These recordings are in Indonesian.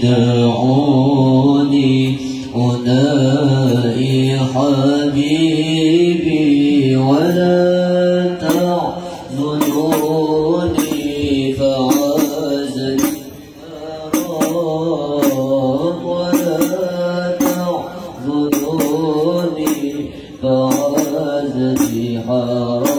دعوني أنائي حبيبي ولا تحزنوني فعزني حرام ولا تحزنوني فعزني حرام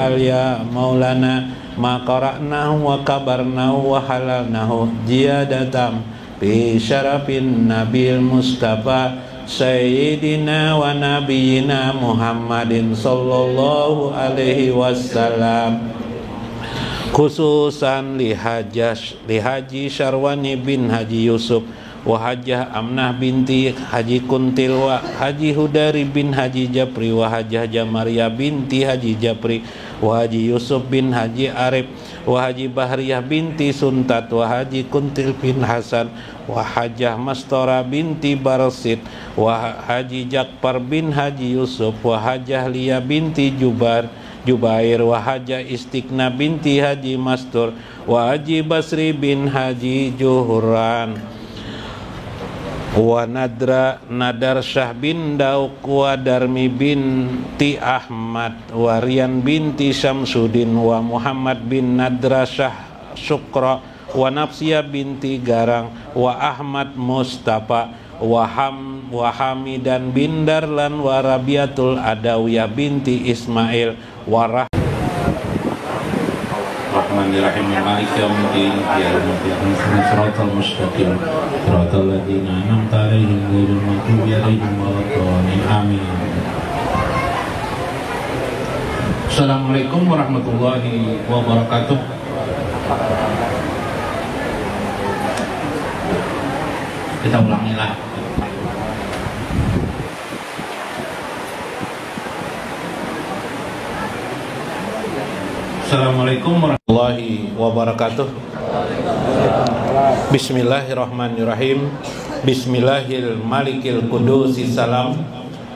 ij'al ya maulana ma qara'nahu wa kabarnahu wa halalnahu jiyadatam bi syarafin nabil mustafa sayyidina wa nabiyina Muhammadin sallallahu alaihi wasallam, khususan li Haji Syarwani bin Haji Yusuf wa Hajjah Amnah binti Haji Kuntil wa Haji Hudari bin Haji Japri wa Hajjah Jamaria binti Haji Japri wa Haji Yusuf bin Haji Arif wa Haji Bahriyah binti Suntat wa Haji Kuntil bin Hasan wa Hajjah Mastora binti Barsid wa Haji Jakpar bin Haji Yusuf wa Hajjah Lia binti Jubair wa Hajjah Istiqna binti Haji Mastur wa Haji Basri bin Haji Juhuran wa Nadar Syah bin Dauk wa Darmi binti Ahmad wa Rian binti Syamsuddin wa Muhammad bin Nadra Syah Syukra wa Nafsiyah binti Garang wa Ahmad Mustafa wa Hamidan bin Darlan wa Rabiatul Adawiyah binti Ismail wa Rahmanirrahim maliki yaumiddin iyyaka na'budu wa iyyaka nasta'in shiratal mustaqim shiratal ladzina an'amta 'alaihim ghairil maghdubi 'alaihim waladdallin amin. Assalamualaikum warahmatullahi wabarakatuh. Kita ulangilah. Assalamualaikum warahmatullahi wabarakatuh. Bismillahirrahmanirrahim. Bismillahil malikil qudusi salam.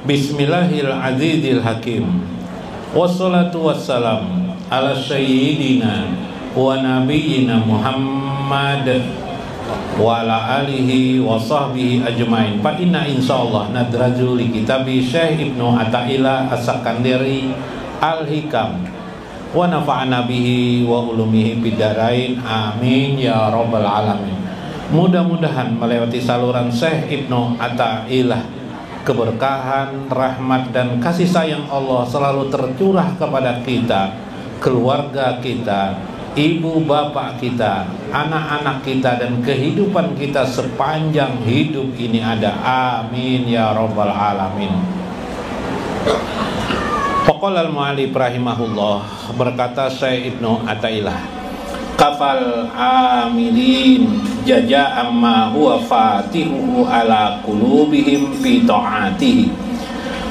Bismillahil azizil hakim. Wassalatu wassalam ala sayyidina wa nabiyyina Muhammad wa ala alihi wa sahbihi ajmain. Fa inna insyaallah nadraju li kitabi Syekh Ibnu Athaillah As-Sakandari Al-Hikam wa nafa'na bihi wa ulumihi bidarain amin ya rabbal alamin. Mudah-mudahan melewati saluran Syekh Ibnu Athaillah keberkahan, rahmat dan kasih sayang Allah selalu tercurah kepada kita, keluarga kita, ibu bapak kita, anak-anak kita dan kehidupan kita sepanjang hidup ini ada. Amin ya rabbal alamin. Faqala al-mu'allif rahimahullah, berkata Syekh Ibnu Athaillah, kafal amilin jaja amma huwa fatihuhu ala qulubihim fi ta'atihi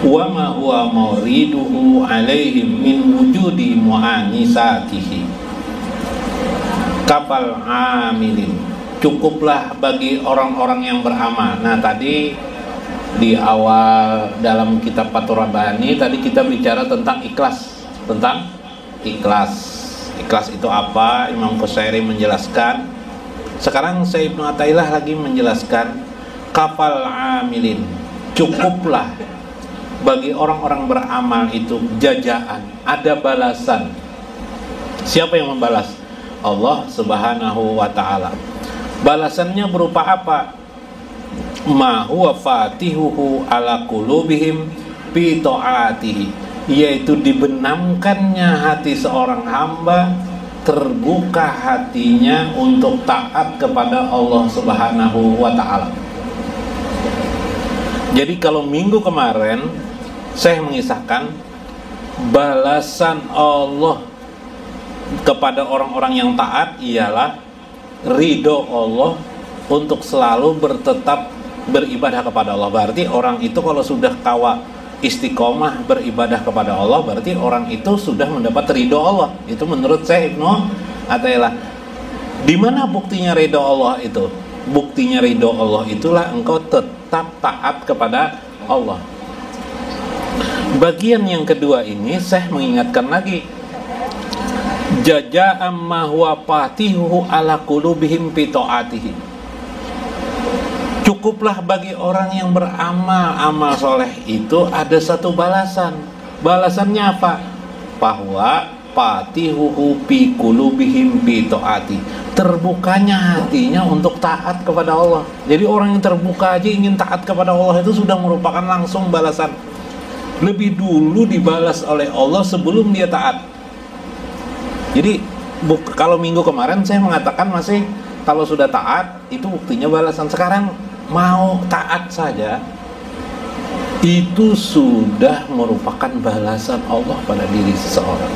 wa ma huwa mawriduhu alaihim min wujudi mu'anisatihi. Kafal amilin, cukuplah bagi orang-orang yang beramal. Nah, tadi di awal dalam kitab Fathur Rabbani tadi kita bicara tentang ikhlas, tentang ikhlas. Ikhlas itu apa? Imam Qusairi menjelaskan. Sekarang Syekh Ibnu Athaillah lagi menjelaskan kafal amilin, cukuplah bagi orang-orang beramal itu jazaan, ada balasan. Siapa yang membalas? Allah Subhanahu wa taala. Balasannya berupa apa? Ma huwa fatihuhu ala qulubihim fi ta'atihi, yaitu dibenamkannya hati seorang hamba, terbuka hatinya untuk taat kepada Allah Subhanahu wa taala. Jadi kalau minggu kemarin saya mengisahkan balasan Allah kepada orang-orang yang taat ialah ridho Allah untuk selalu bertetap beribadah kepada Allah. Berarti orang itu kalau sudah kawa istiqomah beribadah kepada Allah, berarti orang itu sudah mendapat ridho Allah. Itu menurut Syekh Ibnu Athaillah. Di mana buktinya ridho Allah itu? Buktinya ridho Allah itulah engkau tetap taat kepada Allah. Bagian yang kedua ini Syekh mengingatkan lagi, jaza'am ma huwa fatihuhu ala qulubihim fi ta'atihi. Cukuplah bagi orang yang beramal amal soleh itu ada satu balasan. Balasannya apa? Bahwa fatihuhu fi qulubihim bi taati, terbukanya hatinya untuk taat kepada Allah. Jadi orang yang terbuka aja ingin taat kepada Allah itu sudah merupakan langsung balasan. Lebih dulu dibalas oleh Allah sebelum dia taat. Jadi kalau minggu kemarin saya mengatakan masih kalau sudah taat itu buktinya balasan. Sekarang mau taat saja itu sudah merupakan balasan Allah pada diri seseorang.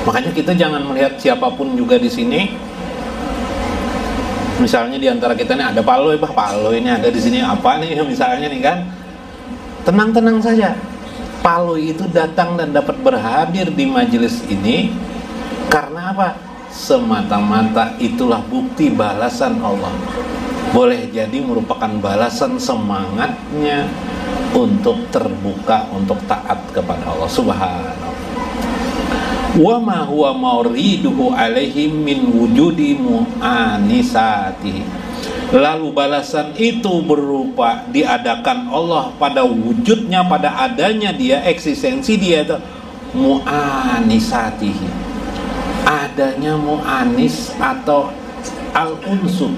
Makanya kita jangan melihat siapapun juga di sini. Misalnya di antara kita nih ada Paloy, Paloy ini ada di sini apa nih misalnya nih kan. Tenang-tenang saja. Paloy itu datang dan dapat berhadir di majelis ini karena apa? Semata-mata itulah bukti balasan Allah. Boleh jadi merupakan balasan semangatnya untuk terbuka, untuk taat kepada Allah Subhanahu. Wa ma huwa mauriduhu alaihim min wujudi mu'anisati. Lalu balasan itu berupa diadakan Allah pada wujudnya, pada adanya dia, eksistensi dia itu mu'anisatihi. Adanya mu'anis atau al-unsur,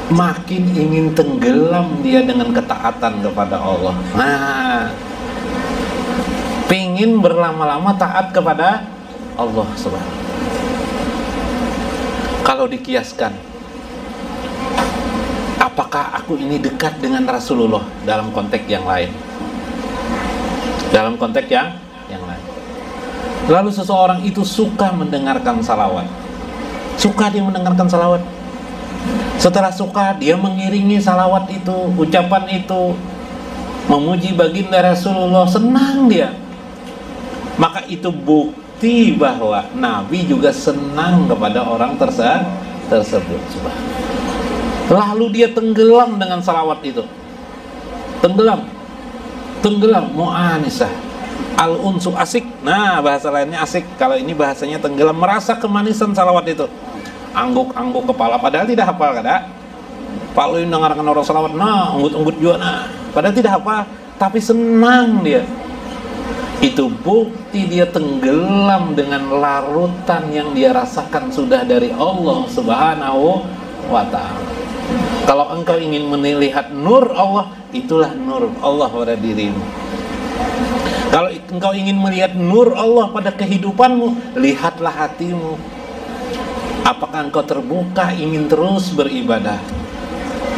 makin ingin tenggelam dia dengan ketaatan kepada Allah. Nah, pingin berlama-lama taat kepada Allah Subhanahu. Kalau dikiaskan, apakah aku ini dekat dengan Rasulullah dalam konteks yang lain? Dalam konteks yang lain. Lalu seseorang itu suka mendengarkan salawat. Suka dia mendengarkan salawat. Setelah suka, dia mengiringi salawat itu, ucapan itu, memuji baginda Rasulullah, senang dia. Maka itu bukti bahwa Nabi juga senang kepada orang tersebut. Lalu dia tenggelam dengan salawat itu. Tenggelam, mu'anisah, al-unsu, asik. Nah, bahasa lainnya asik. Kalau ini bahasanya tenggelam, merasa kemanisan salawat itu. Angguk-angguk kepala, padahal tidak hafal kada. Pak lu dengarkan orang salawat, nah, unggut-unggut juga, nah, padahal tidak hafal, tapi senang dia. Itu bukti dia tenggelam dengan larutan yang dia rasakan sudah dari Allah Subhanahu wa ta'ala. Kalau engkau ingin melihat nur Allah, itulah nur Allah pada dirimu. Kalau engkau ingin melihat nur Allah pada kehidupanmu, lihatlah hatimu. Apakah engkau terbuka ingin terus beribadah?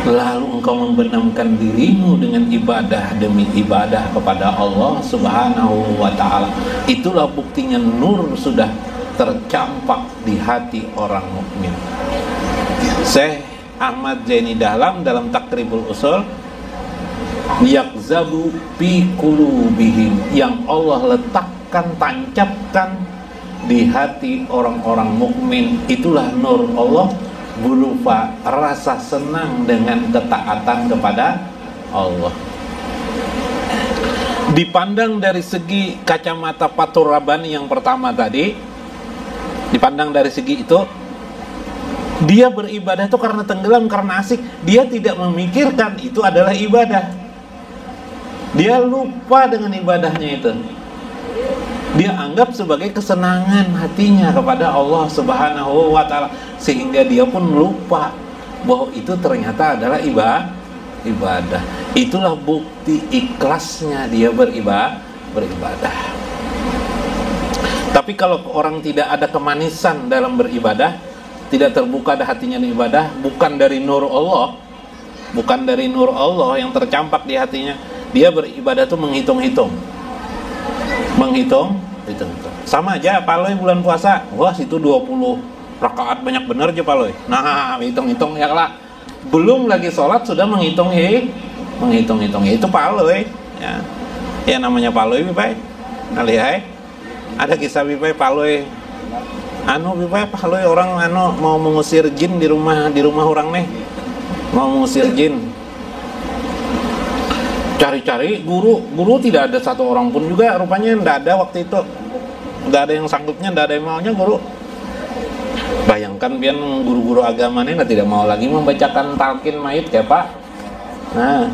Lalu engkau membenamkan dirimu dengan ibadah demi ibadah kepada Allah Subhanahu wa ta'ala. Itulah buktinya nur sudah tercampak di hati orang mukmin. Syekh Ahmad Zaini Dahlam dalam Takribul Usul, yakzabu fi qulubihim, yang Allah letakkan, tancapkan di hati orang-orang mukmin, itulah nur Allah, berupa rasa senang dengan ketaatan kepada Allah. Dipandang dari segi kacamata Fathur Rabbani yang pertama tadi, dipandang dari segi itu, dia beribadah itu karena tenggelam, karena asik. Dia tidak memikirkan itu adalah ibadah. Dia lupa dengan ibadahnya itu. Dia anggap sebagai kesenangan hatinya kepada Allah Subhanahu wa ta'ala, sehingga dia pun lupa bahwa itu ternyata adalah ibadah. Itulah bukti ikhlasnya dia beribadah. Tapi kalau orang tidak ada kemanisan dalam beribadah, tidak terbuka dah hatinya di ibadah, bukan dari nur Allah yang tercampak di hatinya, dia beribadah itu menghitung-hitung. Sama aja Paloy bulan puasa, wah situ 20 rakaat banyak bener aja Paloy. Nah, hitung-hitung ya lah. Belum lagi sholat sudah menghitung. Itu Paloy ya. Ya namanya Paloy Bipai. Alihai. Ada kisah Bipai Paloy. Bipai Paloy orang mau mengusir jin di rumah orang nih. Mau mengusir jin. Cari-cari guru tidak ada satu orang pun juga, rupanya tidak ada waktu itu, tidak ada yang sanggupnya, tidak ada yang maunya guru. Bayangkan pian guru-guru agama ini tidak mau lagi membacakan talqin mayit ya Pak. Nah,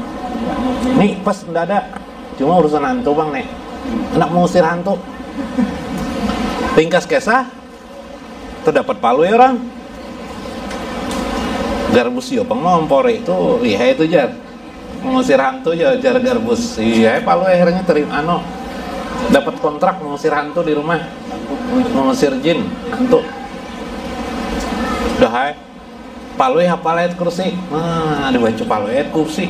nih pas tidak ada, cuma urusan hantu bang nih, nak mengusir hantu. Ringkas kisah, terdapat Paloy orang. Garbus yo pengompor itu, lihat itu jar. Mengusir hantu ya jar garbus. Iya, Paloy akhirnya terima dapat kontrak mengusir hantu di rumah, mengusir jin hantu. Udah hai palui hafal ayat kursi, dibaca palui ayat kursi.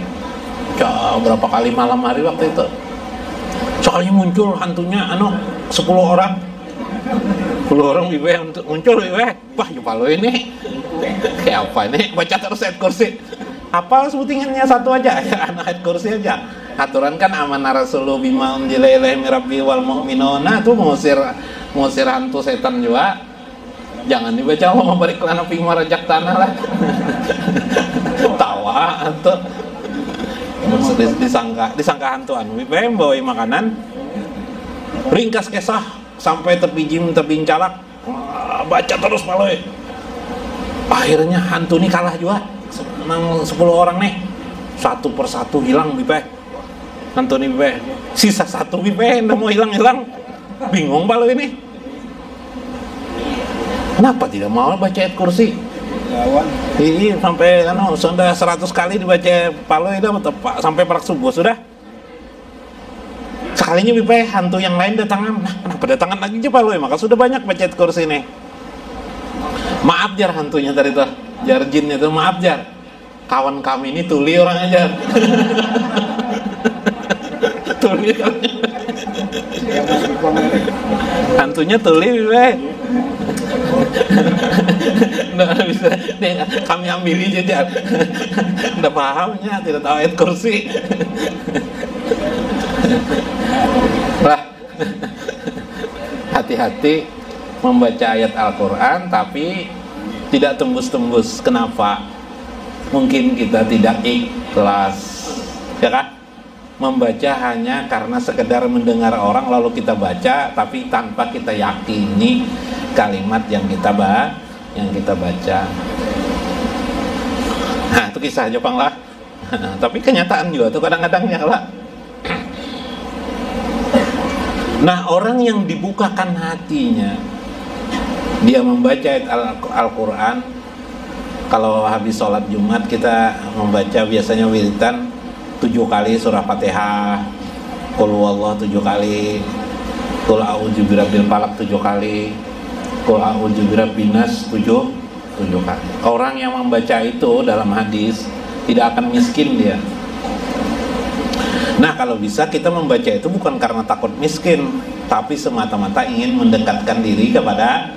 Berapa kali malam hari waktu itu. Soalnya muncul hantunya 10 orang. 10 orang muncul wah ya palui ini. Kayak apa ini? Baca terus ayat kursi. Hafal sebutingannya satu aja, ayat kursi aja. Aturan kan amanah rasulu bima unzila ilaihi mirabbi wal mu'minuna tuh ngusir hantu setan juga. Jangan dibaca Allah mabarik lana fi marajak tanah lah. Tawa atau disangka hantu anu bipem bawa makanan. Ringkas kisah sampai terpijim terbincalak. Baca terus paloi. Akhirnya hantu ini kalah juga. Menang 10 orang nih. Satu persatu hilang bipeh. Hantu ini bipeh. Sisa satu bipeh udah mau hilang. Bingung paloi ini. Kenapa tidak mau baca ayat kursi? Ini sampai sudah 100 kali dibaca paloi dah tepat sampai perak subuh sudah. Sekalinya bipeh hantu yang lain datangan. Nah, kenapa datangan lagi aja paloi? Maka sudah banyak baca ayat kursi nih. Maaf jar hantunya tadi tuh. Jar jinnya tuh maaf jar. Kawan kami ini tuli orang ajar. Tuli kan. Hantunya tuli bipeh. Nggak bisa kami ambil aja udah pahamnya tidak tahu ayat kursi lah. Hati-hati membaca ayat Al-Quran tapi tidak tembus-tembus. Kenapa? Mungkin kita tidak ikhlas, ya kan? Membaca hanya karena sekedar mendengar orang lalu kita baca tapi tanpa kita yakini kalimat yang kita baca. Nah itu kisah Jepang lah. Tapi kenyataan juga tuh kadang-kadangnya lah. Nah orang yang dibukakan hatinya, dia membaca ayat Al-Quran. Kalau habis sholat Jumat kita membaca biasanya wiridan 7 kali surah Fatihah, Qul huwallahu 7 kali, Qul a'udzu birabbil falaq 7 kali, Qul a'udzu birabbin nas 7 kali. Orang yang membaca itu dalam hadis tidak akan miskin dia. Nah kalau bisa kita membaca itu bukan karena takut miskin, tapi semata-mata ingin mendekatkan diri kepada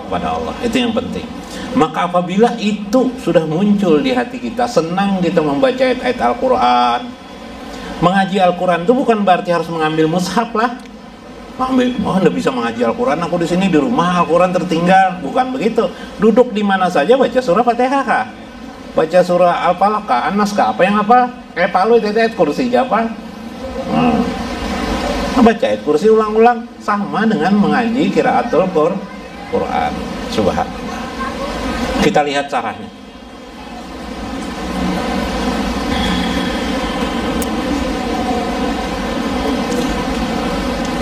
Allah. Itu yang penting. Maka apabila itu sudah muncul di hati kita, senang kita membaca ayat-ayat Al-Quran. Mengaji Al-Quran itu bukan berarti harus mengambil mushaf lah. Nggak bisa mengaji Al-Quran, aku di sini di rumah Al-Quran tertinggal. Bukan begitu. Duduk di mana saja baca surah Fatihah, baca surah Al-Falaq, An-Nas, apa yang apa? Palu ayat kursi apa? Baca ayat kursi ulang-ulang sama dengan mengaji qiraatul Quran. Subhanallah. Kita lihat caranya.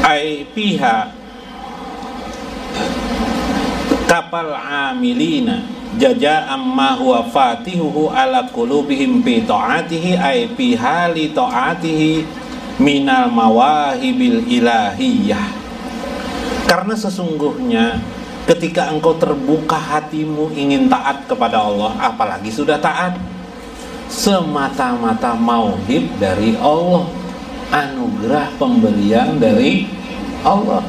Ai piha kapal amilina jaja amma huwa fatihuhu ala qulubihim bi ta'atihi ai piha li ta'atihi minal mawahibil ilahiyah. Karena sesungguhnya ketika engkau terbuka hatimu ingin taat kepada Allah, apalagi sudah taat, semata-mata mauhib dari Allah, anugerah pemberian dari Allah.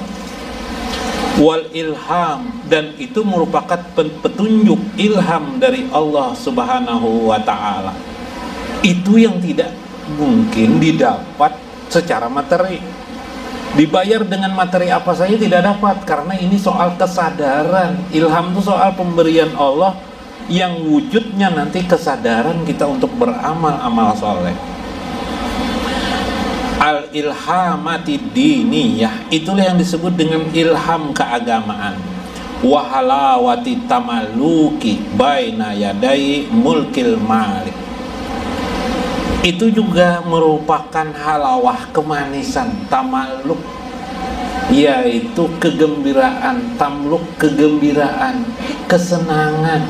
Wal ilham, dan itu merupakan petunjuk ilham dari Allah Subhanahu wa ta'ala. Itu yang tidak mungkin didapat secara materi. Dibayar dengan materi apa saja tidak dapat, karena ini soal kesadaran. Ilham itu soal pemberian Allah yang wujudnya nanti kesadaran kita untuk beramal amal soleh. Al-ilhamati diniyah, itulah yang disebut dengan ilham keagamaan. Wahalawati tamaluki baina yadai mulkil malik, itu juga merupakan halawah kemanisan, tamaluk, yaitu kegembiraan, tamluk kegembiraan, kesenangan,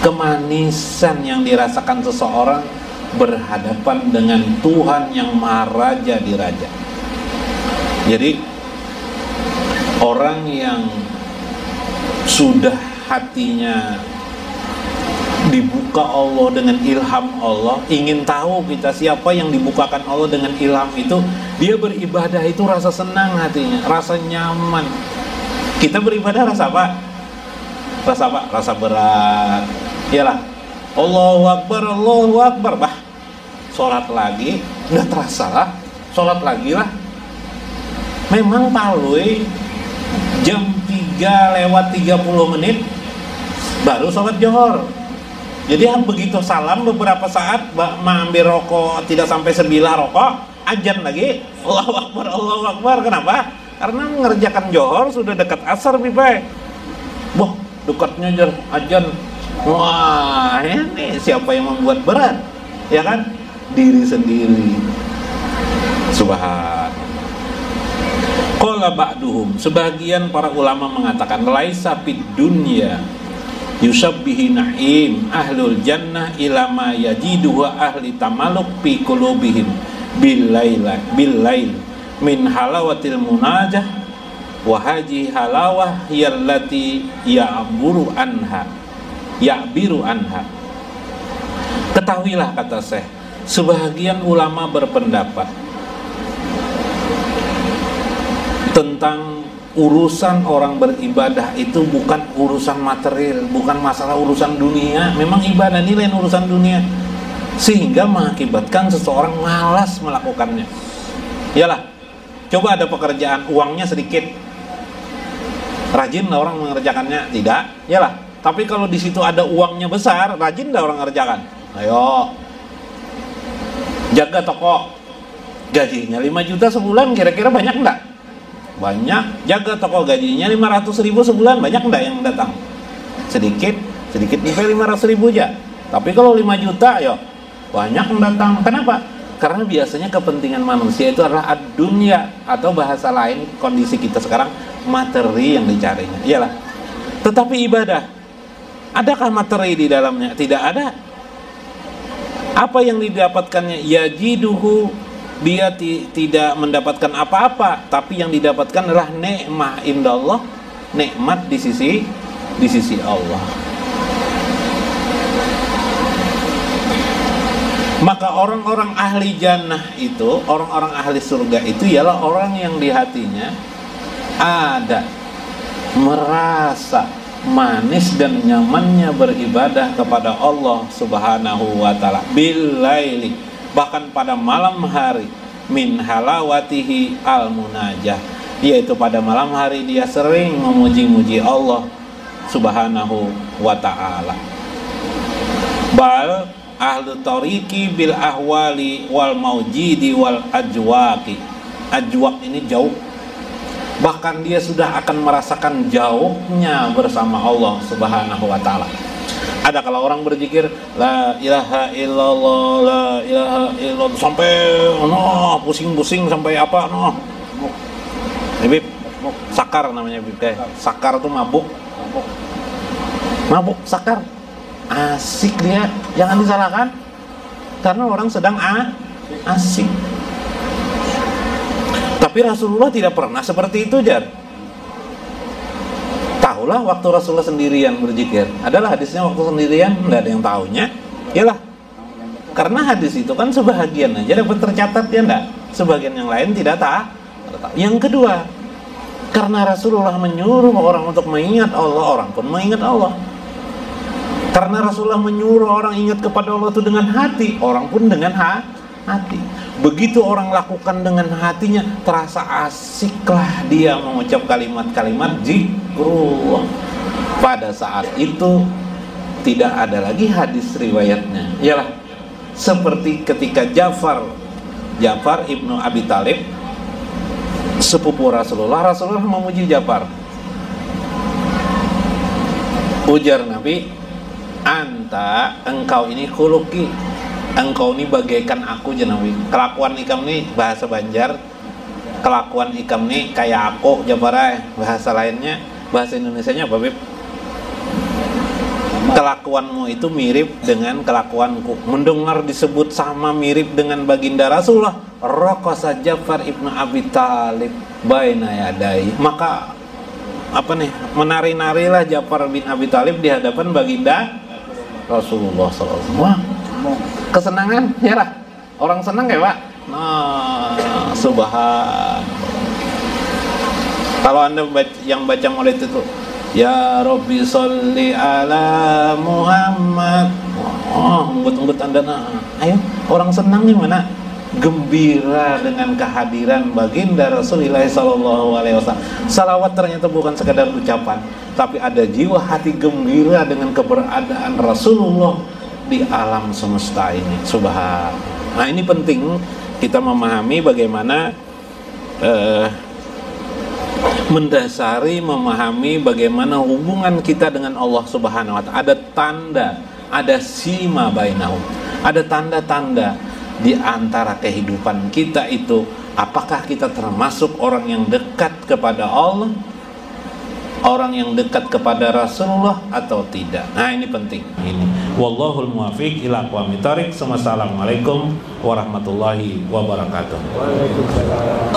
kemanisan yang dirasakan seseorang berhadapan dengan Tuhan yang Maha Raja di Raja. Jadi Orang yang sudah hatinya dibuka Allah dengan ilham Allah, ingin tahu kita siapa yang dibukakan Allah dengan ilham itu, dia beribadah itu rasa senang hatinya, rasa nyaman. Kita beribadah rasa apa? Rasa apa? Rasa berat. Iyalah, Allahu Akbar, bah, sholat lagi, nggak terasa lah, sholat lagi lah. Memang palui jam 3:30 baru sholat johor. Jadi begitu salam beberapa saat ambil rokok tidak sampai sebilah rokok, azan lagi, Allahu Akbar. Kenapa? Karena mengerjakan johor sudah dekat asar pipai. Boh, dekatnya azan. Wah, ini siapa yang membuat berat? Ya kan? Diri sendiri. Subhan. Qala ba'duhum, sebagian para ulama mengatakan laisa fid dunya yusabbihi na'im ahlul jannah ila ma yajiduhu ahli tamaluk fi qulubihim bil lail min halawatil munajah wa haji halawah yallati ya'biru anha. Ketahuilah, kata Syekh, sebagian ulama berpendapat tentang urusan orang beribadah itu bukan urusan material, bukan masalah urusan dunia. Memang ibadah ini lain urusan dunia, sehingga mengakibatkan seseorang malas melakukannya. Yalah, coba ada pekerjaan uangnya sedikit, rajin lah orang mengerjakannya? Tidak. Yalah, tapi kalau di situ ada uangnya besar, rajin lah orang mengerjakan. Ayo, jaga toko, gajinya 5 juta sebulan, kira-kira banyak enggak? Banyak. Jaga toko, gajinya 500.000 sebulan, banyak enggak yang datang? Sedikit sampai 500.000 aja. Tapi kalau 5 juta, yo banyak yang datang. Kenapa? Karena biasanya kepentingan manusia itu adalah ad-dunya, atau bahasa lain kondisi kita sekarang materi yang dicarinya. Iyalah. Tetapi ibadah, adakah materi di dalamnya? Tidak ada. Apa yang didapatkannya? Yajiduhu, dia tidak mendapatkan apa-apa, tapi yang didapatkan adalah nikmah indallah, nikmat di sisi Allah. Maka orang-orang ahli jannah itu, orang-orang ahli surga itu ialah orang yang di hatinya ada merasa manis dan nyamannya beribadah kepada Allah Subhanahu wa ta'ala bil laili, bahkan pada malam hari, min halawatihi al munajah, yaitu pada malam hari dia sering memuji-muji Allah Subhanahu wa ta'ala. Bal ahlu tariqi bil ahwali wal maujidi wal ajwaqi. Ajwaq ini jauh, bahkan dia sudah akan merasakan jauhnya bersama Allah Subhanahu wa ta'ala. Ada kalau orang berzikir la ilaha illallah, la ilaha illallah, sampai pusing-pusing sampai apa Bib, sakar namanya Bib. Sakar tuh mabuk, sakar. Asik dia, jangan disalahkan, karena orang sedang asik. Tapi Rasulullah tidak pernah seperti itu, Jar. Tahulah waktu Rasulullah sendirian berzikir. Adalah hadisnya waktu sendirian, tidak ada yang tahunya. Yalah, karena hadis itu kan sebahagian aja dapat tercatat, ya enggak? Sebagian yang lain tidak tahu. Yang kedua, karena Rasulullah menyuruh orang untuk mengingat Allah, orang pun mengingat Allah. Karena Rasulullah menyuruh orang ingat kepada Allah itu dengan hati, orang pun dengan hati. Begitu orang lakukan dengan hatinya, terasa asiklah dia mengucap kalimat-kalimat zikrullah. Pada saat itu tidak ada lagi hadis riwayatnya. Ialah seperti ketika Ja'far ibnu Abi Talib, sepupu Rasulullah memuji Ja'far. Ujar Nabi, anta, engkau ini khuluqi, engkau ini bagaikan aku, Nabi. Kelakuan ikam nih, bahasa Banjar, kelakuan ikam nih kayak aku, Ja'far. Bahasa lainnya, bahasa Indonesianya apa, Bib? Kelakuanmu itu mirip dengan kelakuanku. Mendengar disebut sama mirip dengan baginda Rasulullah, raqasa Ja'far ibnu Abi Talib baina yadai, maka menari-narilah Ja'far bin Abi Thalib di hadapan baginda Rasulullah SAW. Wah, kesenangan ya lah. Orang senang ya Pak. Nah, subhanallah. Kalau Anda yang baca maulid itu, ya Rabbi sholli ala Muhammad. Oh, embut-embut Anda ayo, orang senang gimana? Gembira dengan kehadiran baginda Rasulullah SAW. Salawat ternyata bukan sekadar ucapan, tapi ada jiwa hati gembira dengan keberadaan Rasulullah di alam semesta ini. Subhanallah. Nah, ini penting kita memahami bagaimana mendasari, memahami bagaimana hubungan kita dengan Allah Subhanahu wa Ta'ala. Ada tanda, ada sima bainahum, ada tanda-tanda di antara kehidupan kita itu. Apakah kita termasuk orang yang dekat kepada Allah, orang yang dekat kepada Rasulullah atau tidak? Nah, ini penting. Ini wallahul muwaffiq ila aqwamit thoriq. Assalamualaikum warahmatullahi wabarakatuh. Waalaikumsalam.